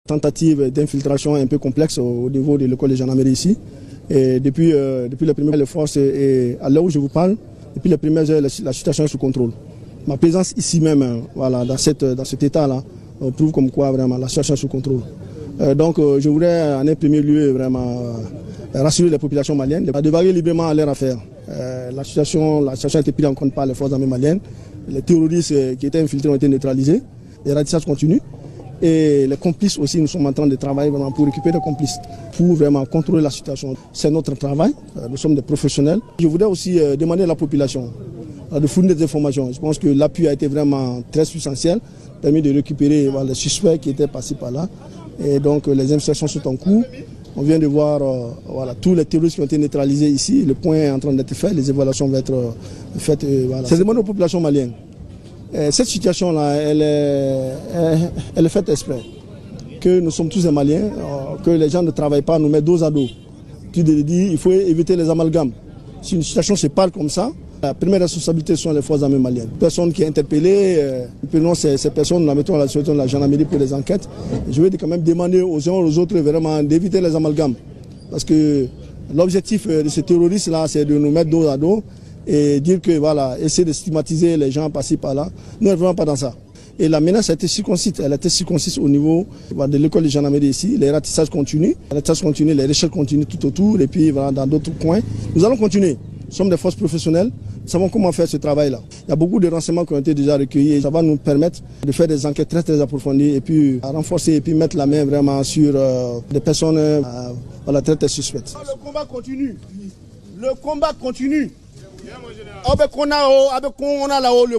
Tentative d'infiltration un peu complexe au niveau de l'école de gendarmerie ici. Et depuis les premières forces et à l'heure où je vous parle, depuis les premières heures, la situation est sous contrôle. Ma présence ici même, voilà, dans cet état-là, prouve comme quoi vraiment la situation est sous contrôle. Donc je voudrais en un premier lieu vraiment rassurer les populations maliennes de varier librement à leur affaire. La situation a été prise en compte par les forces armées maliennes. Les terroristes qui étaient infiltrés ont été neutralisés. Les ratissage continue. Et les complices aussi, nous sommes en train de travailler vraiment pour récupérer les complices, pour vraiment contrôler la situation. C'est notre travail, nous sommes des professionnels. Je voudrais aussi demander à la population de fournir des informations. Je pense que l'appui a été vraiment très substantiel, permis de récupérer les suspects qui étaient passés par là. Et donc les investigations sont en cours. On vient de voir tous les terroristes qui ont été neutralisés ici. Le point est en train d'être fait, les évaluations vont être faites. C'est demandé aux populations maliennes. Cette situation-là, elle est faite exprès. Que nous sommes tous des Maliens, que les gens ne travaillent pas, nous mettent dos à dos. Puis de dire, il faut éviter les amalgames. Si une situation se parle comme ça, la première responsabilité sont les forces armées maliennes. Personne qui est interpellée, prenons ces personnes, nous la mettons à la situation de la gendarmerie pour les enquêtes. Je vais quand même demander aux uns aux autres vraiment d'éviter les amalgames. Parce que l'objectif de ces terroristes-là, c'est de nous mettre dos à dos et dire que voilà, essayer de stigmatiser les gens passés par là. Nous ne sommes vraiment pas dans ça. Et la menace a été circonscrite. Elle a été circonscrite au niveau de l'école de gendarmerie ici. Les ratissages continuent. Les recherches continuent tout autour et puis voilà, dans d'autres coins. Nous allons continuer. Nous sommes des forces professionnelles. Nous savons comment faire ce travail-là. Il y a beaucoup de renseignements qui ont été déjà recueillis et ça va nous permettre de faire des enquêtes très très approfondies et puis à renforcer et puis mettre la main vraiment sur des personnes très très suspectes. Le combat continue. Le combat continue. Avec on a là-haut le